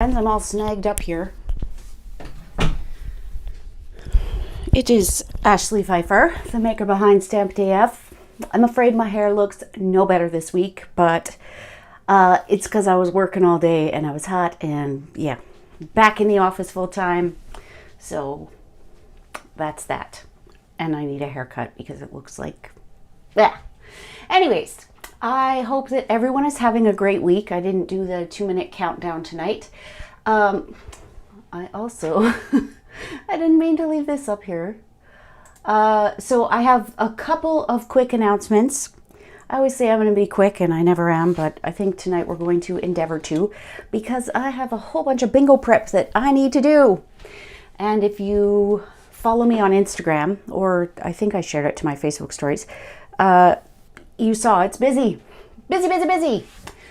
I'm all snagged up here. It is Ashley Pfeiffer, the maker behind Stamped AF. I'm afraid my hair looks no better this week, but it's because I was working all day and I was hot and yeah, back in the office full time. So that's that. And I need a haircut because it looks like, yeah. Anyways, I hope that everyone is having a great week. I didn't do the 2-minute countdown tonight. I also, I didn't mean to leave this up here. So I have a couple of quick announcements. I always say I'm going to be quick and I never am, but I think tonight we're going to endeavor to, because I have a whole bunch of bingo prep that I need to do. And if you follow me on Instagram, or I think I shared it to my Facebook stories, you saw it's busy. Busy.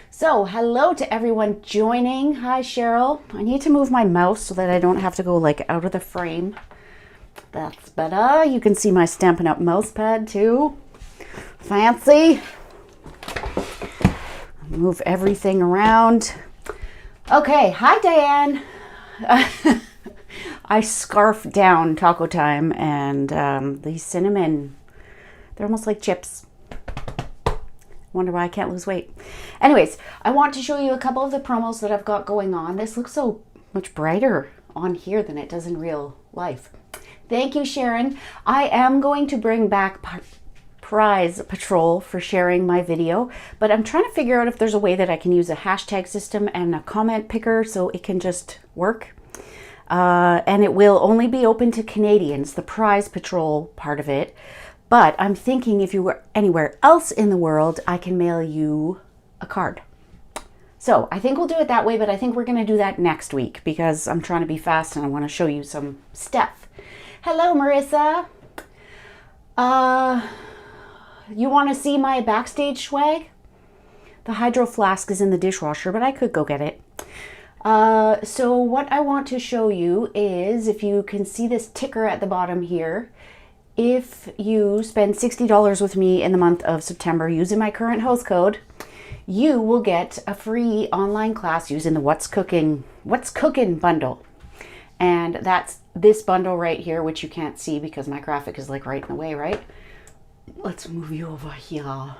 So hello to everyone joining. Hi Cheryl. I need to move my mouse so that I don't have to go like out of the frame. That's better. You can see my Stampin' Up! Mouse pad too. Fancy. Move everything around. Okay, hi Diane. I scarfed down Taco Time and these cinnamon, they're almost like chips. Wonder why I can't lose weight. Anyways, I want to show you a couple of the promos that I've got going on. This looks so much brighter on here than it does in real life. Thank you, Sharon. I am going to bring back Prize Patrol for sharing my video, but I'm trying to figure out if there's a way that I can use a hashtag system and a comment picker so it can just work. And it will only be open to Canadians, the Prize Patrol part of it. But I'm thinking if you were anywhere else in the world, I can mail you a card. So I think we'll do it that way, but I think we're going to do that next week because I'm trying to be fast and I want to show you some stuff. Hello, Marissa. You want to see my backstage swag? The Hydro Flask is in the dishwasher, but I could go get it. So what I want to show you is, if you can see this ticker at the bottom here, if you spend $60 with me in the month of September using my current host code, you will get a free online class using the What's Cookin' bundle. And that's this bundle right here, which you can't see because my graphic is like right in the way, right? Let's move you over here.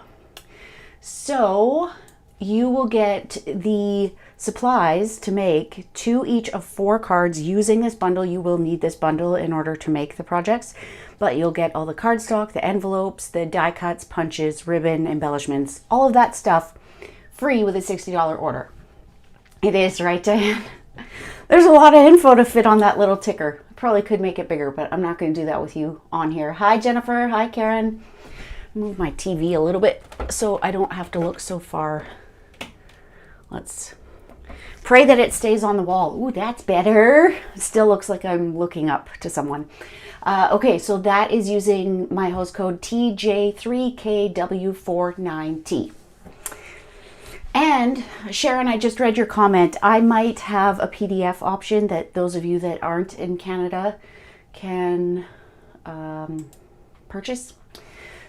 So you will get the supplies to make 2 each of 4 cards using this bundle. You will need this bundle in order to make the projects, but you'll get all the cardstock, the envelopes, the die cuts, punches, ribbon, embellishments, all of that stuff free with a $60 order. It is, right, Diane? There's a lot of info to fit on that little ticker. I probably could make it bigger, but I'm not going to do that with you on here. Hi, Jennifer. Hi, Karen. Move my TV a little bit so I don't have to look so far. Let's pray that it stays on the wall. Ooh, that's better. It still looks like I'm looking up to someone. Okay, so that is using my host code TJ3KW49T. And Sharon, I just read your comment. I might have a PDF option that those of you that aren't in Canada can purchase.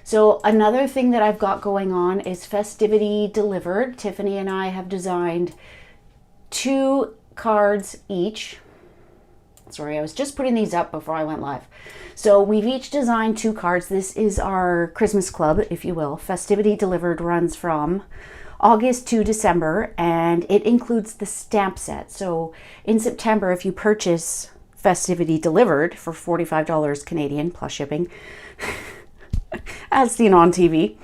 So another thing that I've got going on is Festivity Delivered. Tiffany and I have designed 2 cards each. Sorry, I was just putting these up before I went live. So we've each designed 2 cards. This is our Christmas club, if you will. Festivity Delivered runs from August to December, and it includes the stamp set. So in September, if you purchase Festivity Delivered for $45 Canadian plus shipping, as seen on TV,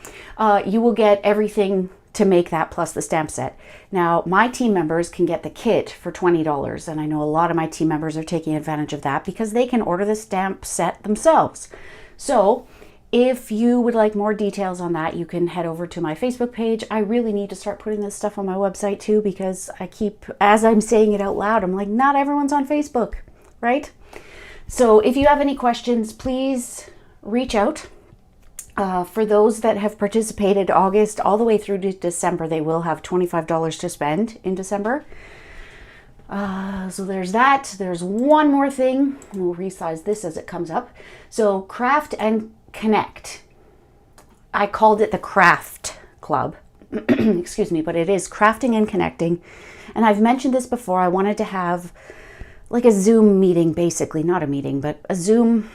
you will get everything to make that plus the stamp set. Now, my team members can get the kit for $20, and I know a lot of my team members are taking advantage of that because they can order the stamp set themselves. So if you would like more details on that, you can head over to my Facebook page. I really need to start putting this stuff on my website too, because I keep, as I'm saying it out loud, I'm like, not everyone's on Facebook, right? So if you have any questions, please reach out. For those that have participated August all the way through to December, they will have $25 to spend in December. So there's that. There's one more thing. We'll resize this as it comes up. So Craft and Connect. I called it the Craft Club. excuse me, but it is crafting and connecting. And I've mentioned this before. I wanted to have like a Zoom meeting, basically, not a meeting, but a Zoom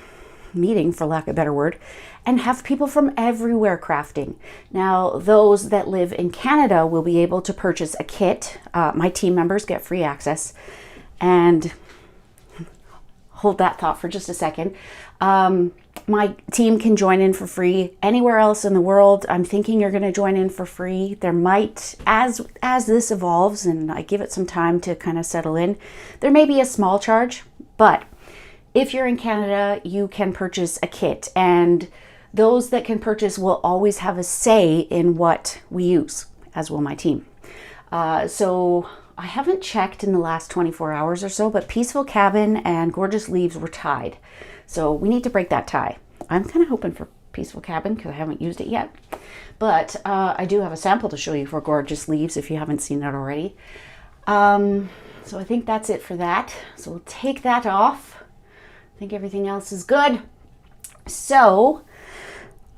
meeting, for lack of a better word, and have people from everywhere crafting. Now, those that live in Canada will be able to purchase a kit. My team members get free access. And hold that thought for just a second. My team can join in for free. Anywhere else in the world, I'm thinking you're going to join in for free. There might, as this evolves and I give it some time to kind of settle in, there may be a small charge, but if you're in Canada, you can purchase a kit, and those that can purchase will always have a say in what we use, as will my team. So I haven't checked in the last 24 hours or so, but Peaceful Cabin and Gorgeous Leaves were tied. So we need to break that tie. I'm kind of hoping for Peaceful Cabin because I haven't used it yet. But I do have a sample to show you for Gorgeous Leaves if you haven't seen it already. So I think that's it for that. So we'll take that off. I think everything else is good. So,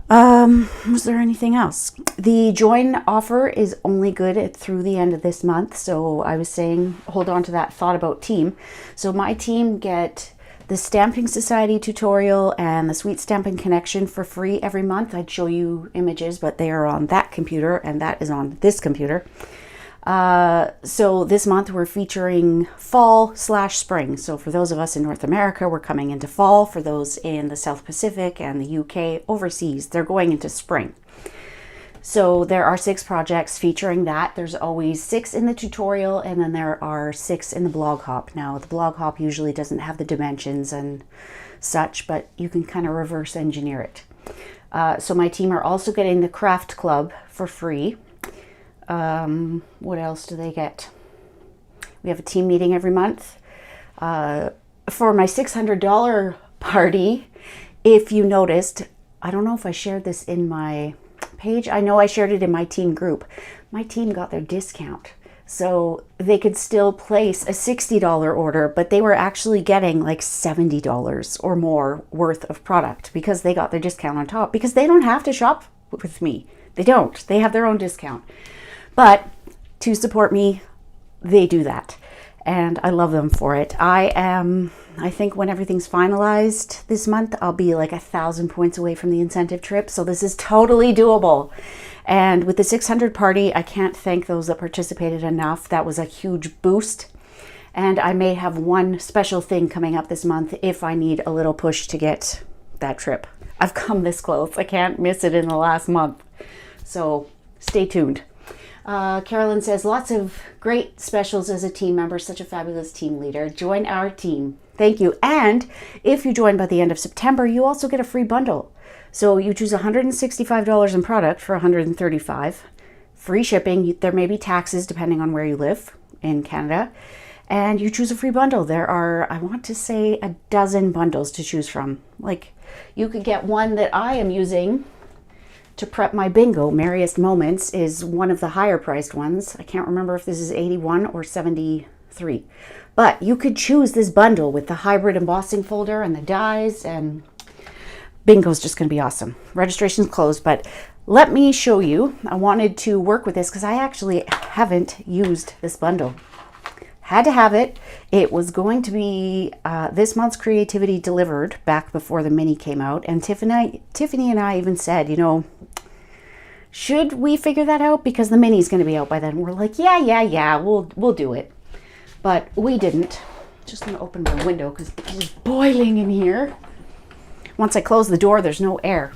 was there anything else? The join offer is only good through the end of this month. So I was saying, hold on to that thought about team. So my team get the Stamping Society tutorial and the Sweet Stamping Connection for free every month. I'd show you images, but they are on that computer and that is on this computer. So this month we're featuring fall/spring. So for those of us in North America, we're coming into fall. For those in the South Pacific and the UK overseas, they're going into spring. So there are 6 projects featuring that. There's always 6 in the tutorial, and then there are 6 in the blog hop. Now the blog hop usually doesn't have the dimensions and such, but you can kind of reverse engineer it. So my team are also getting the craft club for free. What else do they get? We have a team meeting every month. For my $600 party, if you noticed, I don't know if I shared this in my page. I know I shared it in my team group. My team got their discount. So they could still place a $60 order, but they were actually getting like $70 or more worth of product because they got their discount on top, because they don't have to shop with me. They don't. They have their own discount. But to support me, they do that. And I love them for it. I think when everything's finalized this month, I'll be like 1,000 points away from the incentive trip. So this is totally doable. And with the 600 party, I can't thank those that participated enough. That was a huge boost. And I may have one special thing coming up this month if I need a little push to get that trip. I've come this close. I can't miss it in the last month. So stay tuned. Carolyn says, lots of great specials as a team member, such a fabulous team leader. Join our team. Thank you. And if you join by the end of September, you also get a free bundle. So you choose $165 in product for $135. Free shipping. There may be taxes depending on where you live in Canada. And you choose a free bundle. There are, I want to say, a dozen bundles to choose from. Like, you could get one that I am using to prep my bingo. Merriest Moments is one of the higher priced ones. I can't remember if this is 81 or 73. But you could choose this bundle with the hybrid embossing folder and the dies, and bingo's just going to be awesome. Registration's closed, but let me show you. I wanted to work with this because I actually haven't used this bundle. Had to have it. It was going to be this month's creativity delivered back before the mini came out, and Tiffany and I even said, you know, should we figure that out because the mini's going to be out by then? We're like, yeah, we'll do it, but we didn't. Just going to open my window because it is boiling in here. Once I close the door, there's no air.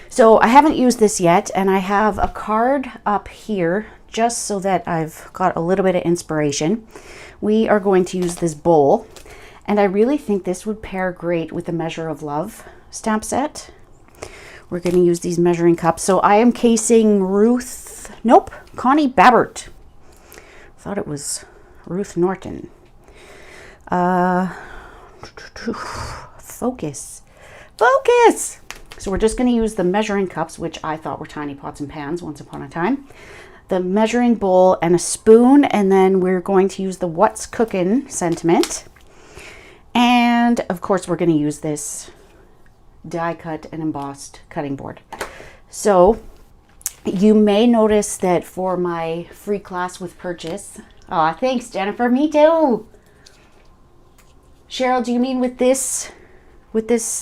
So I haven't used this yet, and I have a card up here just so that I've got a little bit of inspiration. We are going to use this bowl, and I really think this would pair great with the Measure of Love stamp set. We're going to use these measuring cups. So I am casing Connie Babbert. Thought it was Ruth Norton. Focus. So we're just going to use the measuring cups, which I thought were tiny pots and pans once upon a time. The measuring bowl and a spoon, and then we're going to use the What's Cookin' sentiment. And of course we're going to use this die cut and embossed cutting board. So You may notice that for my free class with purchase. Aw, thanks, Jennifer. Me too. Cheryl, do you mean with this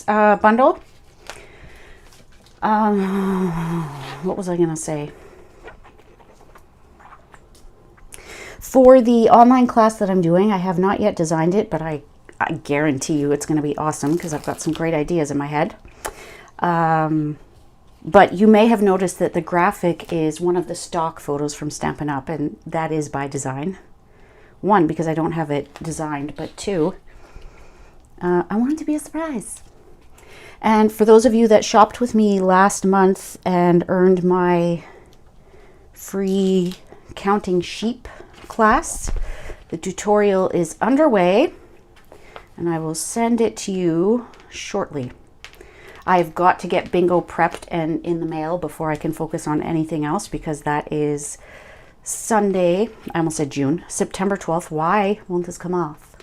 bundle? What was I gonna say? For the online class that I'm doing, I have not yet designed it, but I guarantee you it's going to be awesome because I've got some great ideas in my head. But you may have noticed that the graphic is one of the stock photos from Stampin' Up, and that is by design. One, because I don't have it designed, but two, I want it to be a surprise. And for those of you that shopped with me last month and earned my free counting sheep class, the tutorial is underway and I will send it to you shortly. I've got to get bingo prepped and in the mail before I can focus on anything else, because that is Sunday, I almost said June, September 12th. Why won't this come off?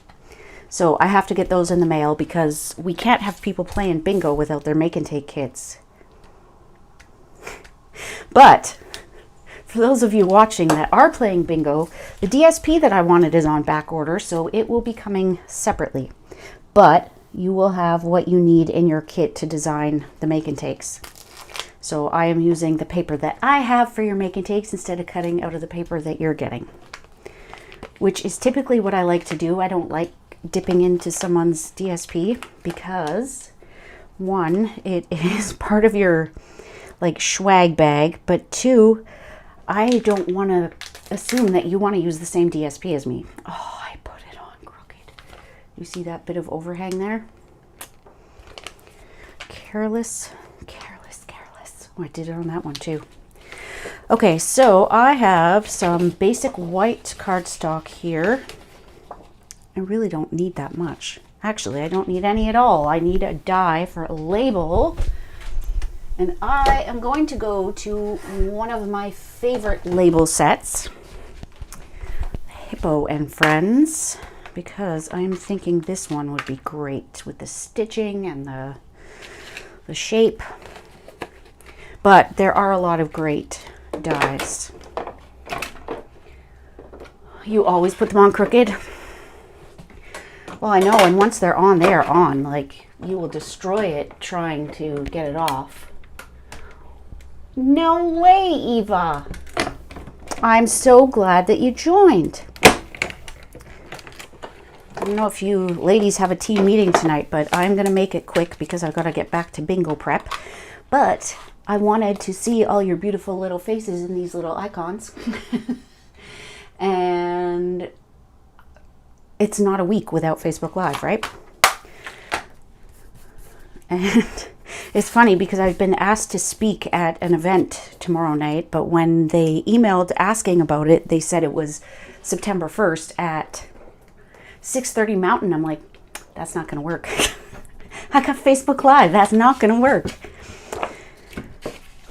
So I have to get those in the mail because we can't have people playing bingo without their make and take kits. But for those of you watching that are playing bingo, the DSP that I wanted is on back order, so it will be coming separately. But you will have what you need in your kit to design the make and takes. So I am using the paper that I have for your make and takes instead of cutting out of the paper that you're getting, which is typically what I like to do. I don't like dipping into someone's DSP because, one, it is part of your like swag bag, but two, I don't want to assume that you want to use the same DSP as me. Oh, I put it on crooked. You see that bit of overhang there? Careless. Oh, I did it on that one too. Okay, so I have some basic white cardstock here. I really don't need that much. Actually, I don't need any at all. I need a die for a label. And I am going to go to one of my favorite label sets, Hippo and Friends, because I'm thinking this one would be great with the stitching and the shape. But there are a lot of great dies. You always put them on crooked? Well, I know, and once they're on, they are on. Like, you will destroy it trying to get it off. No way, Eva. I'm so glad that you joined. I don't know if you ladies have a team meeting tonight, but I'm going to make it quick because I've got to get back to bingo prep. But I wanted to see all your beautiful little faces in these little icons. And it's not a week without Facebook Live, right? And it's funny because I've been asked to speak at an event tomorrow night, but when they emailed asking about it, they said it was September 1st at 6:30 Mountain. I'm like, that's not going to work. I got Facebook Live. That's not going to work.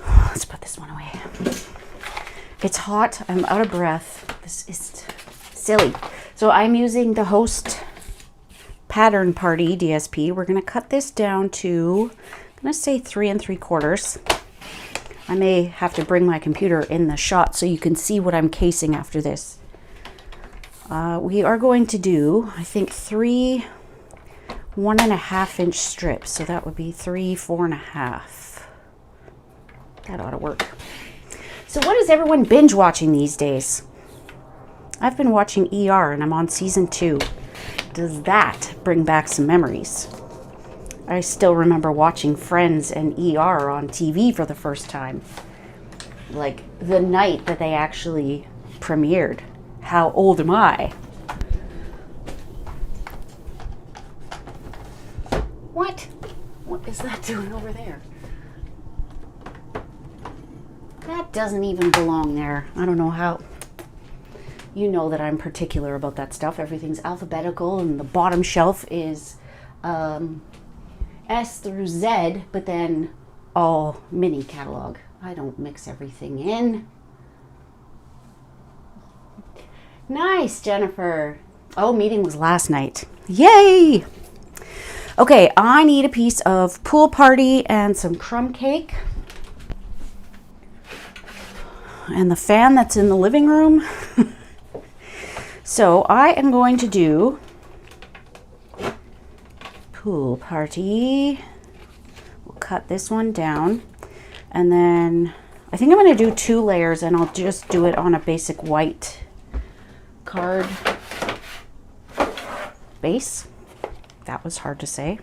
Let's put this one away. It's hot. I'm out of breath. This is silly. So I'm using the Host Pattern Party DSP. We're going to cut this down to, I'm going to say 3 3/4. I may have to bring my computer in the shot so you can see what I'm casing after this. We are going to do, I think, 3 1.5 inch strips. So that would be 3 4.5. That ought to work. So what is everyone binge watching these days? I've been watching ER and I'm on season 2. Does that bring back some memories? I still remember watching Friends and ER on TV for the first time. Like the night that they actually premiered. How old am I? What? What is that doing over there? That doesn't even belong there. I don't know how. You know that I'm particular about that stuff. Everything's alphabetical and the bottom shelf is S through Z, but then all mini catalog. I don't mix everything in. Nice, Jennifer. Oh, meeting was last night. Yay! Okay, I need a piece of Pool Party and some crumb cake. and the fan that's in the living room. So I am going to do pool party. We'll cut this one down, and then I think I'm going to do 2 layers, and I'll just do it on a basic white card base. That was hard to say.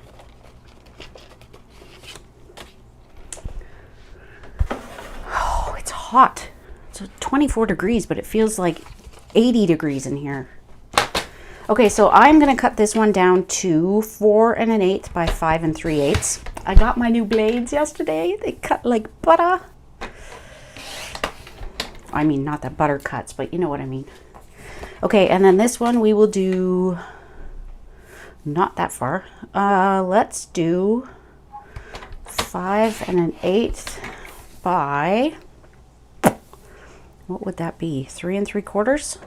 Oh, it's hot. It's 24 degrees, but it feels like 80 degrees in here. Okay, so I'm going to cut this one down to 4 1/8 by 5 3/8. I got my new blades yesterday. They cut like butter. I mean, not that butter cuts, but you know what I mean. Okay, and then this one we will do not that far. Let's do 5 1/8 by, what would that be? 3 3/4?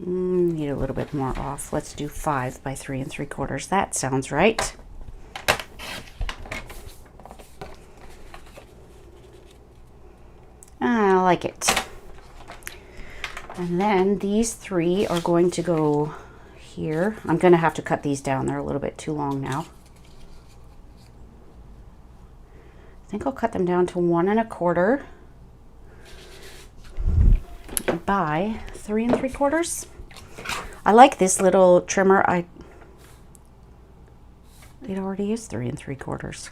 Need a little bit more off. Let's do 5 by 3 3/4. That sounds right. I like it. And then these 3 are going to go here. I'm going to have to cut these down. They're a little bit too long now. I think I'll cut them down to 1 1/4 by 3 3/4. I like this little trimmer. It already is 3 3/4.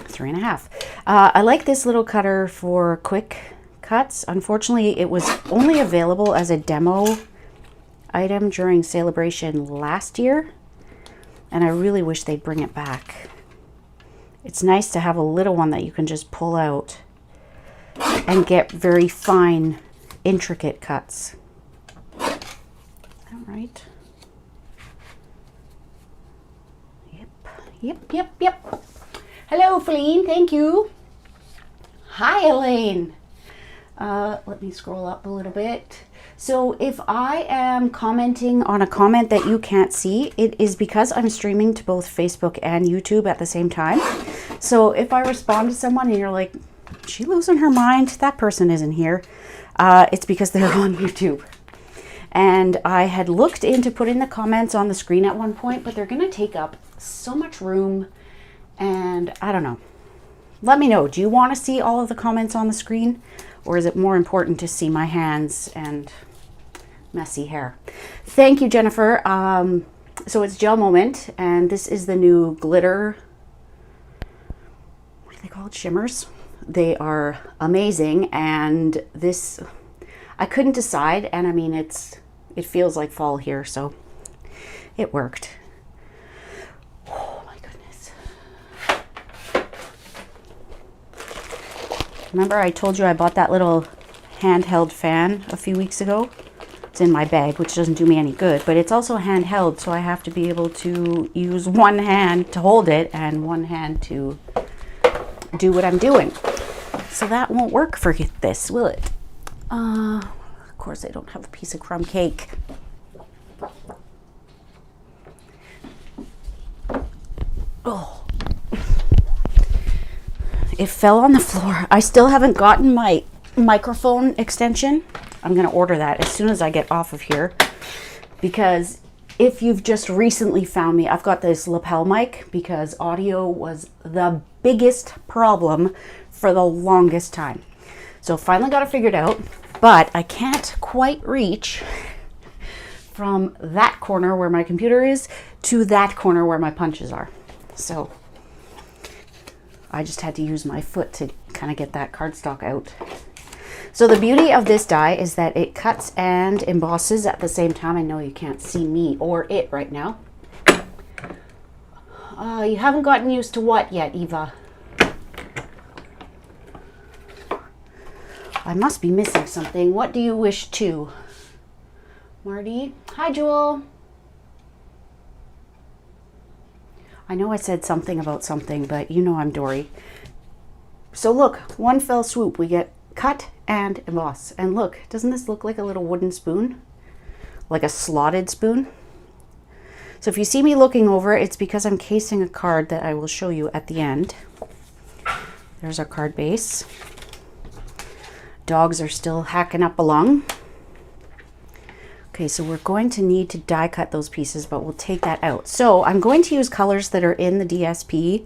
3 1/2. I like this little cutter for quick cuts. Unfortunately, it was only available as a demo item during Celebration last year, and I really wish they'd bring it back. It's nice to have a little one that you can just pull out and get very fine, intricate cuts. All right. Yep. Hello, Feline. Thank you. Hi, Elaine. Let me scroll up a little bit. So if I am commenting on a comment that you can't see, it is because I'm streaming to both Facebook and YouTube at the same time. So if I respond to someone and you're like, is she losing her mind? That person isn't here. It's because they're on YouTube. And I had looked into putting the comments on the screen at one point, but they're going to take up so much room. And I don't know. Let me know. Do you want to see all of the comments on the screen? Or is it more important to see my hands and messy hair? Thank you, Jennifer. So it's Gel Moment, and this is the new glitter, what do they call it? Shimmers. They are amazing, and this, I couldn't decide, and I mean, it feels like fall here, so it worked. Oh my goodness. Remember I told you I bought that little handheld fan a few weeks ago? It's in my bag, which doesn't do me any good, but it's also handheld, so I have to be able to use one hand to hold it and one hand to do what I'm doing. So that won't work for this, will it? Of course I don't have a piece of crumb cake. Oh. It fell on the floor. I still haven't gotten my microphone extension. I'm going to order that as soon as I get off of here, because if you've just recently found me, I've got this lapel mic because audio was the biggest problem for the longest time. So finally got it figured out, but I can't quite reach from that corner where my computer is to that corner where my punches are. So I just had to use my foot to kind of get that cardstock out. So the beauty of this die is that it cuts and embosses at the same time. I know you can't see me or it right now. You haven't gotten used to what yet, Eva? I must be missing something. What do you wish to? Marty? Hi, Jewel. I know I said something about something, but you know I'm Dory. So look, one fell swoop. We get cut and emboss. And look, doesn't this look like a little wooden spoon? Like a slotted spoon? So if you see me looking over, it's because I'm casing a card that I will show you at the end. There's our card base. Dogs are still hacking up along. Okay, so we're going to need to die cut those pieces, but we'll take that out. So I'm going to use colors that are in the DSP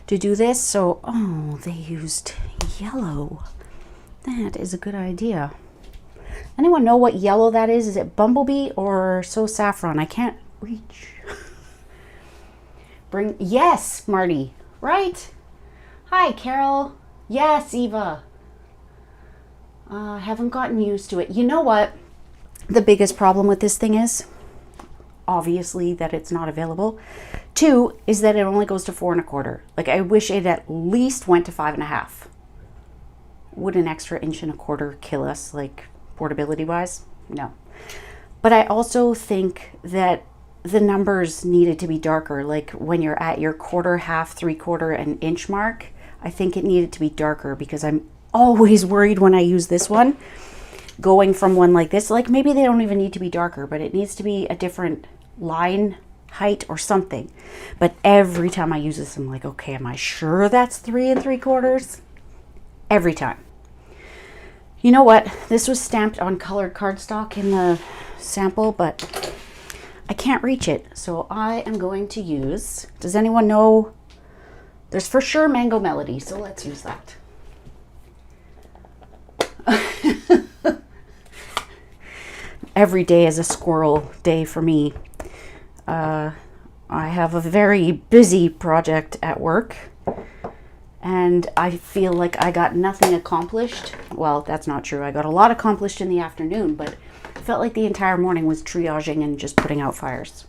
to do this. So, oh, they used yellow. That is a good idea. Anyone know what yellow that is? Is it Bumblebee or So Saffron? I can't reach. Yes, Marty, right? Hi, Carol. Yes, Eva. Haven't gotten used to it. You know what the biggest problem with this thing is? Obviously that it's not available. 2 is that it only goes to 4 1/4. Like, I wish it at least went to 5 1/2. Would an extra 1 1/4 kill us, like, portability wise? No. But I also think that the numbers needed to be darker. Like, when you're at your 1/4, 1/2, 3/4 and inch mark, I think it needed to be darker, because I'm always worried when I use this one, going from one like this, like, maybe they don't even need to be darker, but it needs to be a different line height or something. But every time I use this, I'm like, okay, am I sure that's 3 3/4? Every time. You know what? This was stamped on colored cardstock in the sample, but I can't reach it. So I am going to use, does anyone know? There's for sure Mango Melody, so let's use that. Every day is a squirrel day for me. I have a very busy project at work, and I feel like I got nothing accomplished. Well, that's not true. I got a lot accomplished in the afternoon, but I felt like the entire morning was triaging and just putting out fires.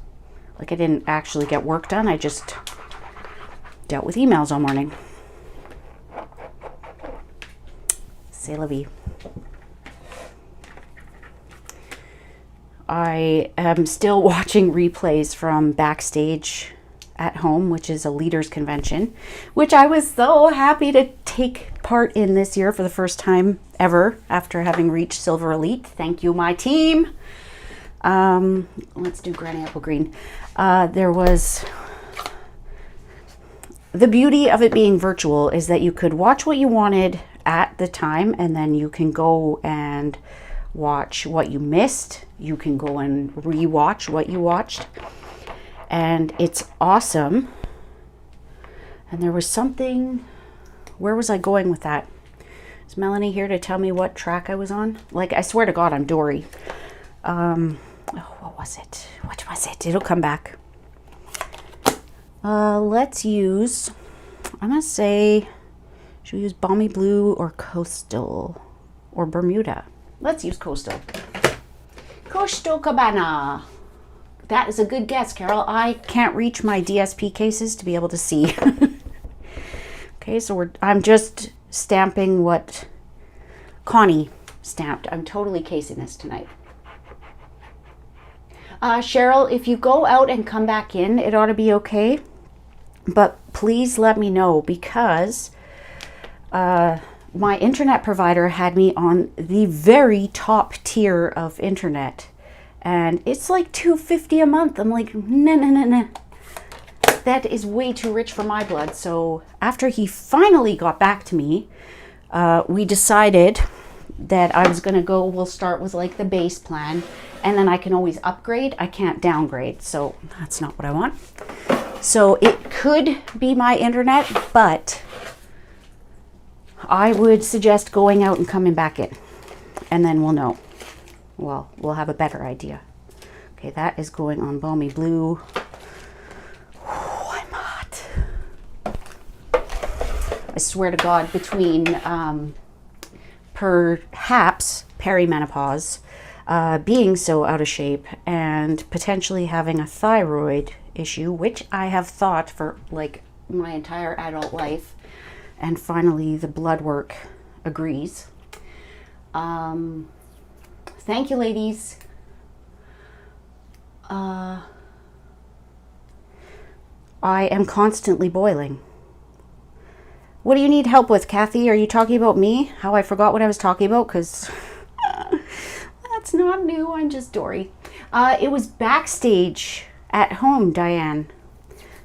Like, I didn't actually get work done. I just dealt with emails all morning. C'est la vie. I am still watching replays from Backstage at Home, which is a leaders convention, which I was so happy to take part in this year for the first time ever after having reached Silver Elite. Thank you, my team. Let's do Granny Apple Green. There was... The beauty of it being virtual is that you could watch what you wanted at the time, and then you can go and watch what you missed. You can go and re-watch what you watched, and it's awesome. And there was something, where was I going with that? Is Melanie here to tell me what track I was on? Like, I swear to God, I'm Dory. What was it? What was it? It'll come back. Let's use, I'm gonna say, should we use Balmy Blue or Coastal or Bermuda? Let's use Coastal. Coastal Cabana. That is a good guess, Carol. I can't reach my DSP cases to be able to see. Okay, so I'm just stamping what Connie stamped. I'm totally casing this tonight. Cheryl, if you go out and come back in, it ought to be okay. But please let me know, because my internet provider had me on the very top tier of internet, and it's like $250 a month. I'm like, no. That is way too rich for my blood. So after he finally got back to me, we decided that I was gonna go, we'll start with like the base plan, and then I can always upgrade. I can't downgrade, so that's not what I want. So it could be my internet, but I would suggest going out and coming back in, and then we'll know. Well, we'll have a better idea. Okay, that is going on Balmy Blue. Oh, I'm hot. I swear to God, between perhaps perimenopause, being so out of shape, and potentially having a thyroid issue, which I have thought for like my entire adult life, and finally the blood work agrees. Thank you, ladies. I am constantly boiling. What do you need help with, Kathy? Are you talking about me? How I forgot what I was talking about? Because that's not new. I'm just Dory. It was Backstage At home, Diane.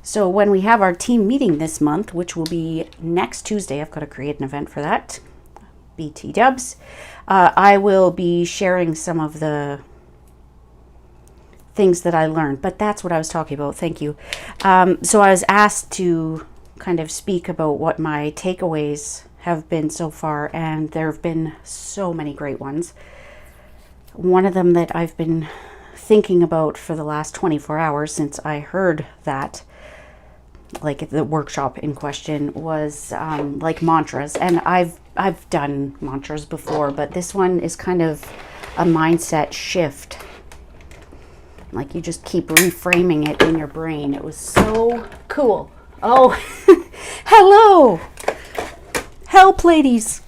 So when we have our team meeting this month, which will be next Tuesday, I've got to create an event for that, BT Dubs, I will be sharing some of the things that I learned, but that's what I was talking about. Thank you. So I was asked to kind of speak about what my takeaways have been so far, and there have been so many great ones. One of them that I've been thinking about for the last 24 hours since I heard that, like the workshop in question, was like mantras. And I've done mantras before, but this one is kind of a mindset shift. Like you just keep reframing it in your brain. It was so cool. Oh, hello. Help, ladies.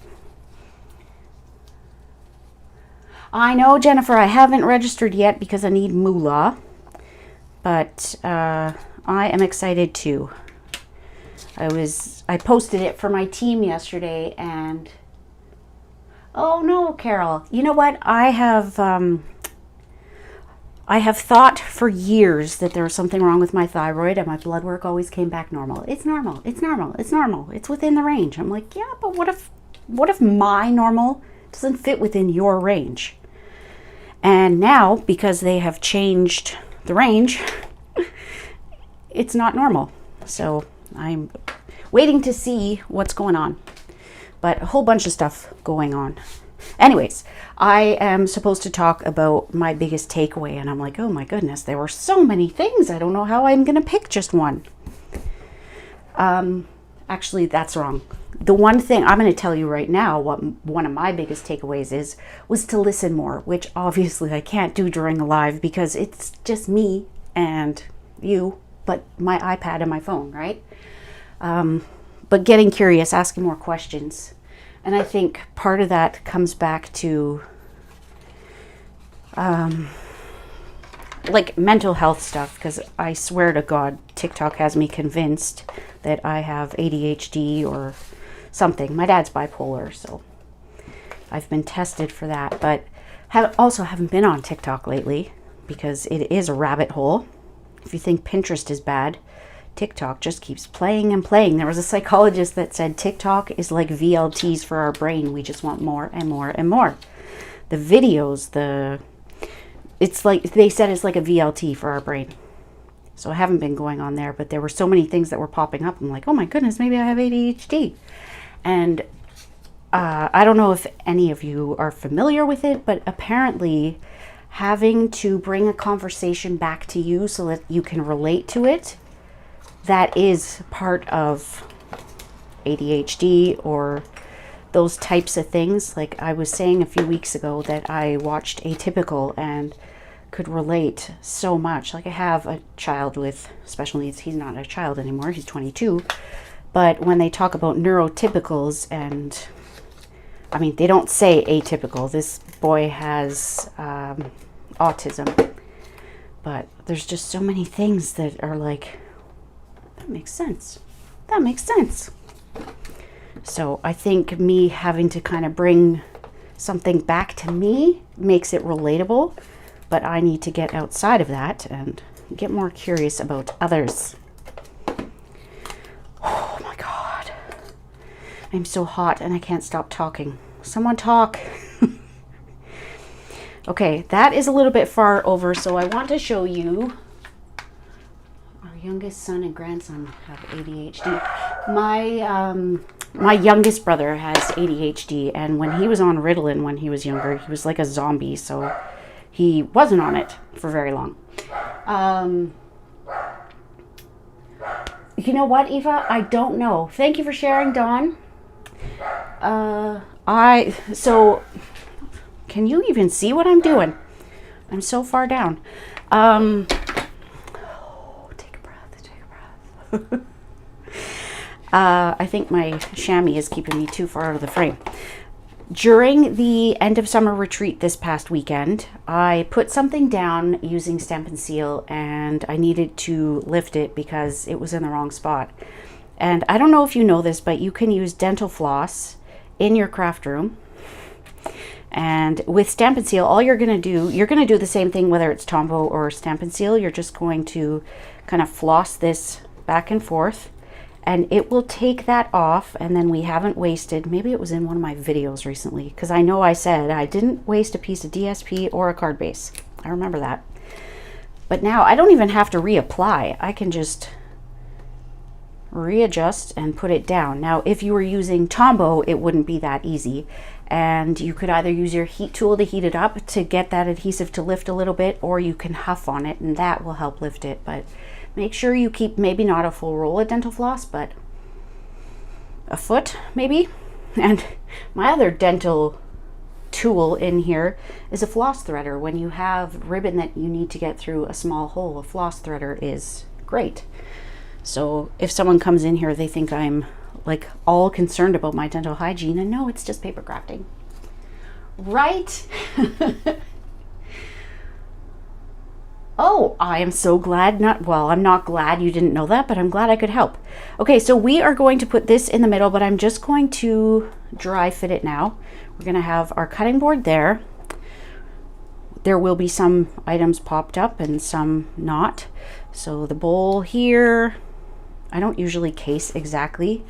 I know, Jennifer, I haven't registered yet because I need moolah, but I am excited too. I posted it for my team yesterday, and oh no, Carol, you know what? I have thought for years that there was something wrong with my thyroid, and my blood work always came back normal. It's normal. It's normal. It's normal. It's within the range. I'm like, yeah, but what if my normal doesn't fit within your range? And now, because they have changed the range, it's not normal. So I'm waiting to see what's going on. But a whole bunch of stuff going on. Anyways, I am supposed to talk about my biggest takeaway, and I'm like, oh my goodness, there were so many things. I don't know how I'm going to pick just one. Actually, that's wrong. The one thing I'm going to tell you right now, what one of my biggest takeaways was to listen more, which obviously I can't do during a live because it's just me and you, but my iPad and my phone, right? But getting curious, asking more questions. And I think part of that comes back to like mental health stuff, because I swear to God, TikTok has me convinced that I have ADHD or something. My dad's bipolar, so I've been tested for that, but haven't been on TikTok lately because it is a rabbit hole. If you think Pinterest is bad, TikTok just keeps playing and playing. There was a psychologist that said TikTok is like VLTs for our brain. We just want more and more and more. The videos, it's like, they said it's like a VLT for our brain. So I haven't been going on there, but there were so many things that were popping up. I'm like, oh my goodness, maybe I have ADHD. And I don't know if any of you are familiar with it, but apparently having to bring a conversation back to you so that you can relate to it, that is part of ADHD or those types of things. Like I was saying a few weeks ago that I watched Atypical and could relate so much. Like I have a child with special needs. He's not a child anymore. He's 22. But when they talk about neurotypicals, and I mean, they don't say atypical. This boy has autism. But there's just so many things that are like, that makes sense. That makes sense. So I think me having to kind of bring something back to me makes it relatable, but I need to get outside of that and get more curious about others. Oh my God. I'm so hot and I can't stop talking. Someone talk. Okay, that is a little bit far over, so I want to show you. Our youngest son and grandson have ADHD. My youngest brother has ADHD, and when he was on Ritalin when he was younger, he was like a zombie, so he wasn't on it for very long. You know what, Eva? I don't know. Thank you for sharing, Dawn. So can you even see what I'm doing? I'm so far down. Take a breath. I think my chamois is keeping me too far out of the frame. During the end of summer retreat this past weekend, I put something down using Stamp and Seal, and I needed to lift it because it was in the wrong spot. And I don't know if you know this, but you can use dental floss in your craft room. And with Stamp and Seal, all you're going to do the same thing whether it's Tombow or Stamp and Seal. You're just going to kind of floss this back and forth, and it will take that off, and then we haven't wasted, maybe it was in one of my videos recently, because I know I said I didn't waste a piece of DSP or a card base. I remember that. But now I don't even have to reapply. I can just readjust and put it down. Now, if you were using Tombow, it wouldn't be that easy. And you could either use your heat tool to heat it up to get that adhesive to lift a little bit, or you can huff on it and that will help lift it. But make sure you keep maybe not a full roll of dental floss, but a foot maybe. And my other dental tool in here is a floss threader. When you have ribbon that you need to get through a small hole, a floss threader is great. So if someone comes in here, they think I'm like all concerned about my dental hygiene, and no, it's just paper crafting, right? Oh, I am so glad I'm not glad you didn't know that, but I'm glad I could help. Okay, so we are going to put this in the middle, but I'm just going to dry fit it now. We're going to have our cutting board there. There will be some items popped up and some not. So the bowl here, I don't usually case exactly.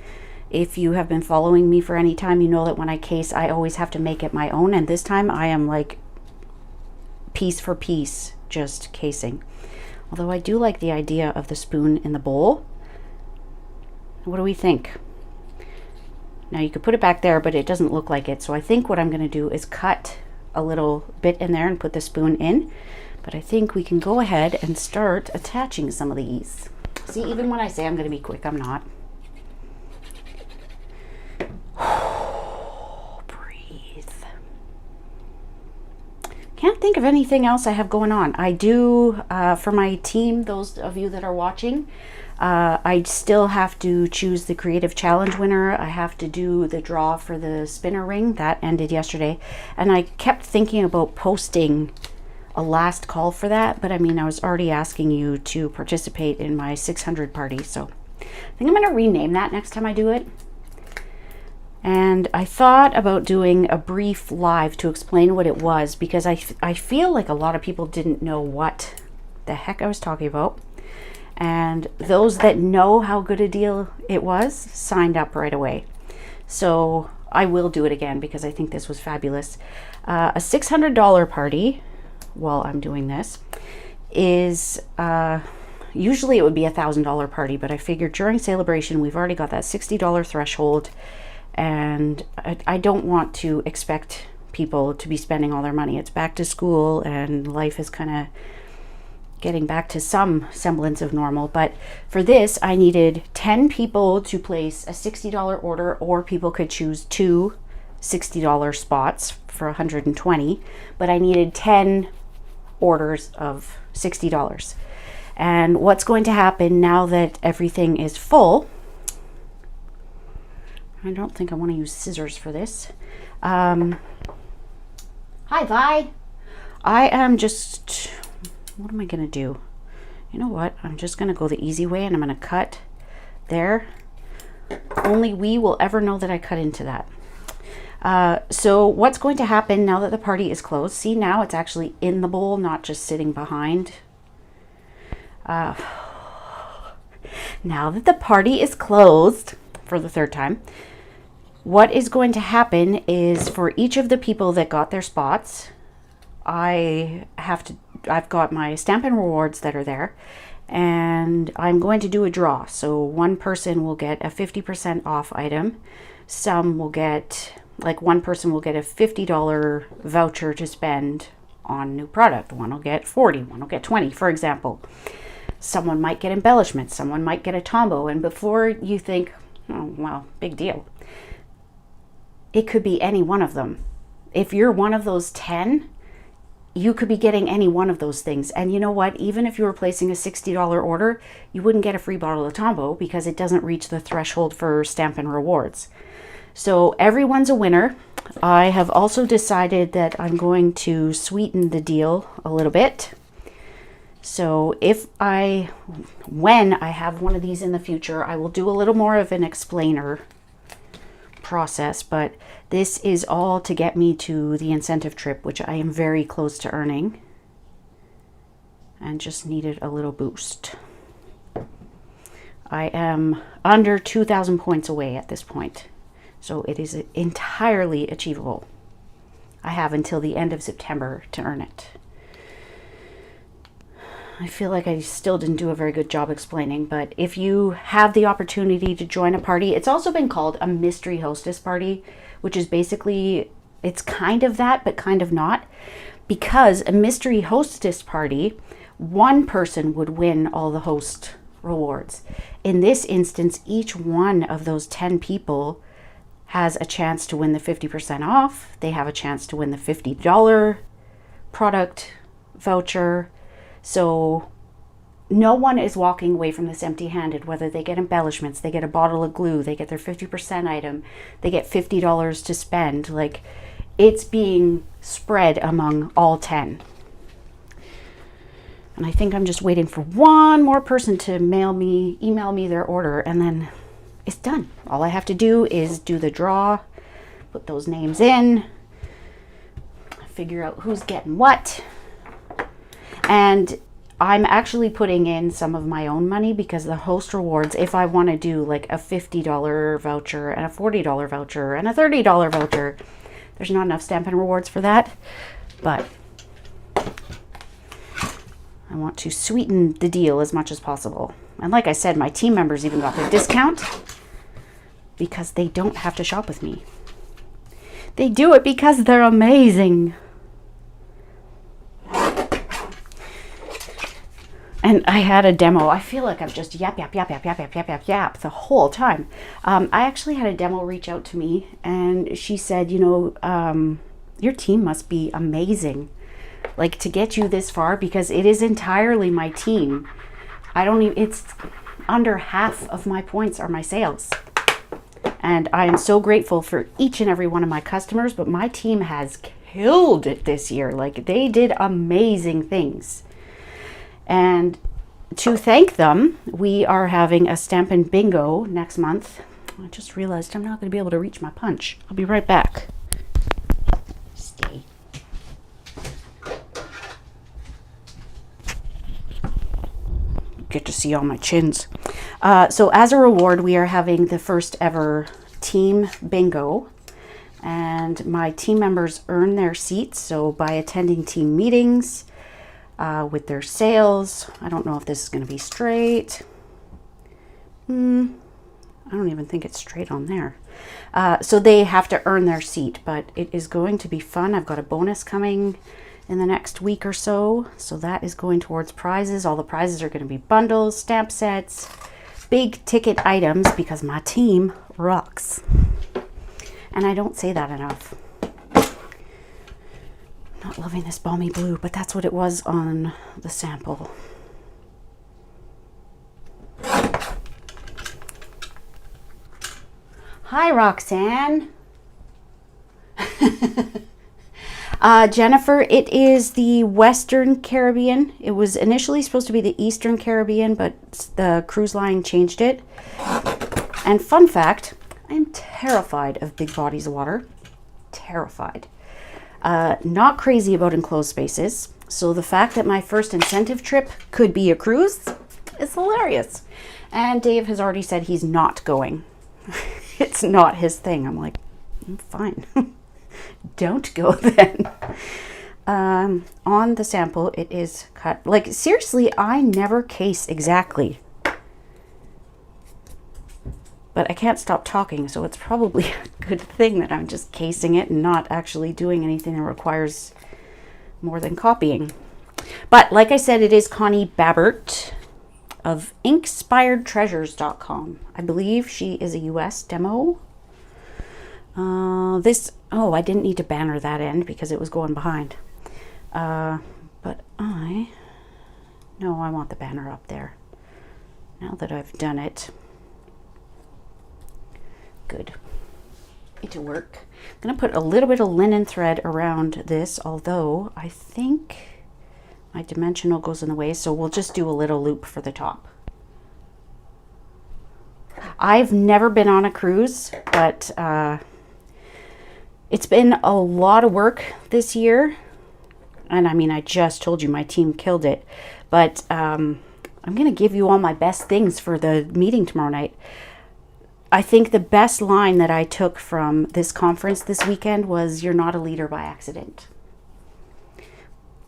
If you have been following me for any time, you know that when I case, I always have to make it my own. And this time I am like piece for piece, just casing. Although I do like the idea of the spoon in the bowl. What do we think? Now you could put it back there, but it doesn't look like it. So I think what I'm going to do is cut a little bit in there and put the spoon in. But I think we can go ahead and start attaching some of these. See, even when I say I'm going to be quick, I'm not. Breathe. Can't think of anything else I have going on. I do, for my team, those of you that are watching, I still have to choose the creative challenge winner. I have to do the draw for the spinner ring. That ended yesterday. And I kept thinking about posting a last call for that, but I mean, I was already asking you to participate in my 600 party, so I think I'm going to rename that next time I do it. And I thought about doing a brief live to explain what it was, because I feel like a lot of people didn't know what the heck I was talking about. And those that know how good a deal it was signed up right away. So I will do it again because I think this was fabulous. A $600 party, while I'm doing this, is usually it would be a $1,000 party, but I figured during celebration we've already got that $60 threshold, and I don't want to expect people to be spending all their money. It's back to school and life is kind of getting back to some semblance of normal. But for this, I needed 10 people to place a $60 order, or people could choose two $60 spots for $120, but I needed 10 orders of $60. And what's going to happen now that everything is full, I don't think I want to use scissors for this. Hi Vi. I am just, what am I gonna do? You know what, I'm just gonna go the easy way, and I'm gonna cut there. Only we will ever know that I cut into that. So what's going to happen now that the party is closed? See, now it's actually in the bowl, not just sitting behind. Now that the party is closed for the third time, what is going to happen is for each of the people that got their spots, I've got my stamp and rewards that are there, and I'm going to do a draw. So one person will get a 50% off item. Some will get, like one person will get a $50 voucher to spend on new product. One will get 40, one will get 20, for example. Someone might get embellishments, someone might get a Tombow, and before you think, oh, well, big deal, it could be any one of them. If you're one of those 10, you could be getting any one of those things. And you know what? Even if you were placing a $60 order, you wouldn't get a free bottle of Tombow because it doesn't reach the threshold for stamp and rewards. So everyone's a winner. I have also decided that I'm going to sweeten the deal a little bit. So when I have one of these in the future, I will do a little more of an explainer process, but this is all to get me to the incentive trip, which I am very close to earning, and just needed a little boost. I am under 2,000 points away at this point, so it is entirely achievable. I have until the end of September to earn it. I feel like I still didn't do a very good job explaining, but if you have the opportunity to join a party, it's also been called a mystery hostess party, which is basically, it's kind of that, but kind of not, because a mystery hostess party, one person would win all the host rewards. In this instance, each one of those 10 people has a chance to win the 50% off. They have a chance to win the $50 product voucher. So no one is walking away from this empty-handed, whether they get embellishments, they get a bottle of glue, they get their 50% item, they get $50 to spend. Like, it's being spread among all 10. And I think I'm just waiting for one more person to email me their order, and then it's done. All I have to do is do the draw, put those names in, figure out who's getting what. And I'm actually putting in some of my own money, because the host rewards, if I want to do like a $50 voucher and a $40 voucher and a $30 voucher, there's not enough Stampin' Rewards for that. But I want to sweeten the deal as much as possible. And like I said, my team members even got their discount because they don't have to shop with me. They do it because they're amazing. And I had a demo. I feel like I'm just yap the whole time. I actually had a demo reach out to me, and she said, you know, your team must be amazing, like, to get you this far, because it is entirely my team. It's under half of my points are my sales. And I am so grateful for each and every one of my customers, but my team has killed it this year. Like, they did amazing things. And to thank them, we are having a Stampin' Bingo next month. I just realized I'm not going to be able to reach my punch. I'll be right back. Stay. Get to see all my chins. So as a reward, we are having the first ever team bingo. And my team members earn their seats. So by attending team meetings, with their sales. I don't know if this is going to be straight. I don't even think it's straight on there. So they have to earn their seat, but it is going to be fun. I've got a bonus coming in the next week or so. So that is going towards prizes. All the prizes are going to be bundles, stamp sets, big ticket items, because my team rocks. And I don't say that enough. Not loving this balmy blue, but that's what it was on the sample. Hi, Roxanne. Jennifer, it is the Western Caribbean. It was initially supposed to be the Eastern Caribbean, but the cruise line changed it. And fun fact, I'm terrified of big bodies of water. Terrified. Not crazy about enclosed spaces. So the fact that my first incentive trip could be a cruise is hilarious. And Dave has already said he's not going. It's not his thing. I'm like, fine. Don't go then. On the sample, it is cut. Like, seriously, I never case exactly. But I can't stop talking, so it's probably a good thing that I'm just casing it and not actually doing anything that requires more than copying. But like I said, it is Connie Babbert of inkspiredtreasures.com. I believe she is a US demo. I didn't need to banner that end because it was going behind. But I want the banner up there. Now that I've done it. Good. It'll work. I'm going to put a little bit of linen thread around this, although I think my dimensional goes in the way, so we'll just do a little loop for the top. I've never been on a cruise, but it's been a lot of work this year. And I mean, I just told you my team killed it. But I'm going to give you all my best things for the meeting tomorrow night. I think the best line that I took from this conference this weekend was, "You're not a leader by accident."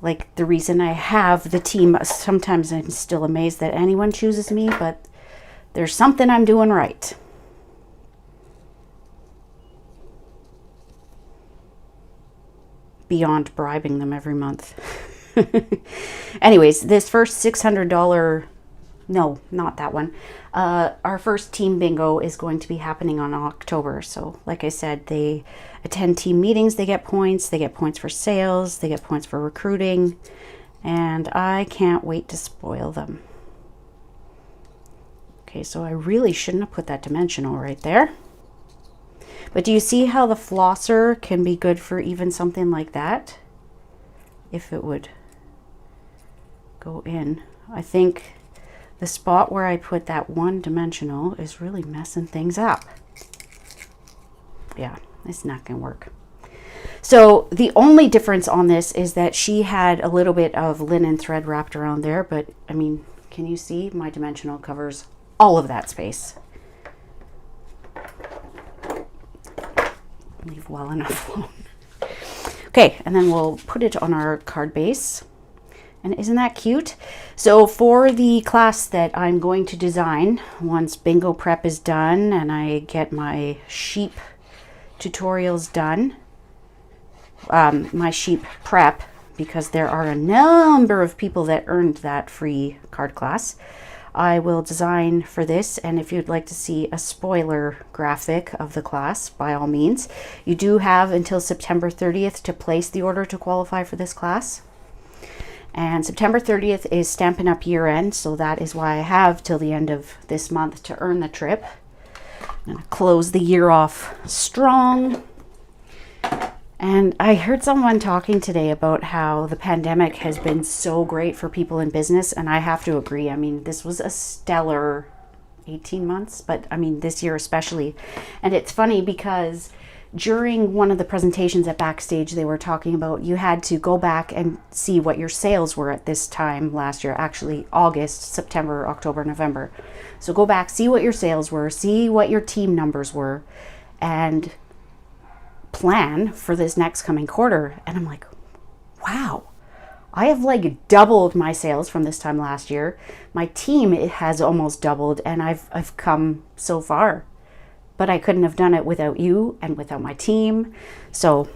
Like, the reason I have the team, sometimes I'm still amazed that anyone chooses me, but there's something I'm doing right. Beyond bribing them every month. Anyways, this first $600, no, not that one. Our first team bingo is going to be happening on October. So like I said, they attend team meetings, they get points for sales, they get points for recruiting, and I can't wait to spoil them. Okay, so I really shouldn't have put that dimensional right there. But do you see how the flosser can be good for even something like that? If it would go in. I think the spot where I put that one dimensional is really messing things up. Yeah, it's not going to work. So the only difference on this is that she had a little bit of linen thread wrapped around there. But I mean, can you see my dimensional covers all of that space? Leave well enough alone. Okay, and then we'll put it on our card base. And isn't that cute? So for the class that I'm going to design, once bingo prep is done and I get my sheep tutorials done, my sheep prep, because there are a number of people that earned that free card class, I will design for this. And if you'd like to see a spoiler graphic of the class, by all means, you do have until September 30th to place the order to qualify for this class. And September 30th is Stampin' Up! Year end, so that is why I have till the end of this month to earn the trip. I'm going to close the year off strong. And I heard someone talking today about how the pandemic has been so great for people in business, and I have to agree. I mean, this was a stellar 18 months, but I mean, this year especially. And it's funny because during one of the presentations at Backstage, they were talking about you had to go back and see what your sales were at this time last year, actually August, September, October, November. So go back, see what your sales were, see what your team numbers were, and plan for this next coming quarter. And I'm like, wow, I have like doubled my sales from this time last year. My team, it has almost doubled, and I've come so far. But I couldn't have done it without you and without my team. So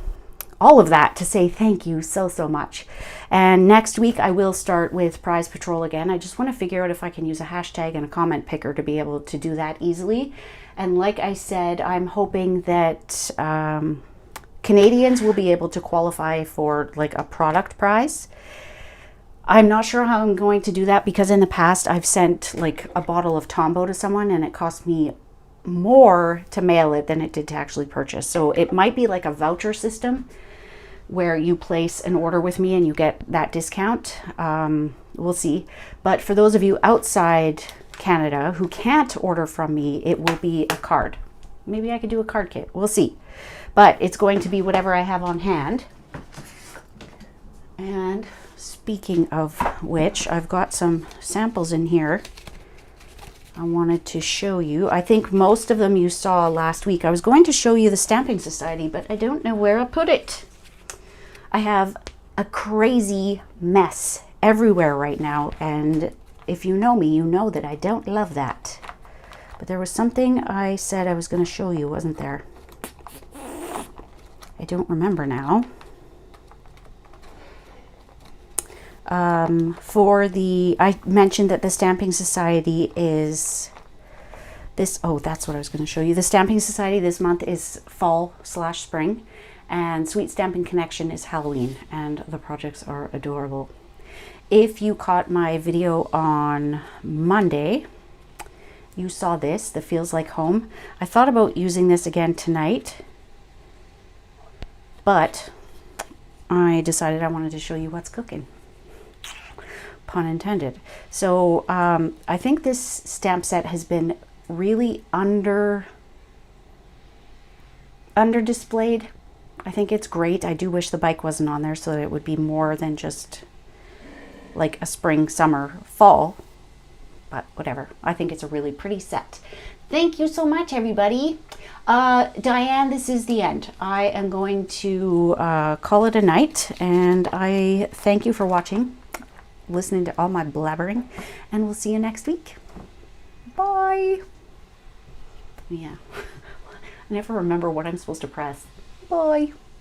all of that to say thank you so much. And next week I will start with Prize Patrol again. I just want to figure out if I can use a hashtag and a comment picker to be able to do that easily. And like I said, I'm hoping that Canadians will be able to qualify for like a product prize. I'm not sure how I'm going to do that, because in the past I've sent like a bottle of Tombow to someone and it cost me more to mail it than it did to actually purchase. So it might be like a voucher system where you place an order with me and you get that discount. We'll see. But for those of you outside Canada who can't order from me, it will be a card. Maybe I could do a card kit. We'll see. But it's going to be whatever I have on hand. And speaking of which, I've got some samples in here I wanted to show you. I think most of them you saw last week. I was going to show you the Stamping Society, but I don't know where I put it. I have a crazy mess everywhere right now, and if you know me, you know that I don't love that. But there was something I said I was going to show you, wasn't there? I don't remember now. I mentioned that the Stamping Society is this. Oh, that's what I was going to show you. The Stamping Society this month is fall/spring, and Sweet Stamping Connection is Halloween, and the projects are adorable. If you caught my video on Monday, you saw this, the Feels Like Home. I thought about using this again tonight, but I decided I wanted to show you what's cooking. Pun intended. So I think this stamp set has been really under displayed. I think it's great. I do wish the bike wasn't on there so that it would be more than just like a spring, summer, fall. But whatever. I think it's a really pretty set. Thank you so much, everybody. Diane, this is the end. I am going to call it a night, and I thank you for watching, listening to all my blabbering, and we'll see you next week. Bye. Yeah. I never remember what I'm supposed to press. Bye.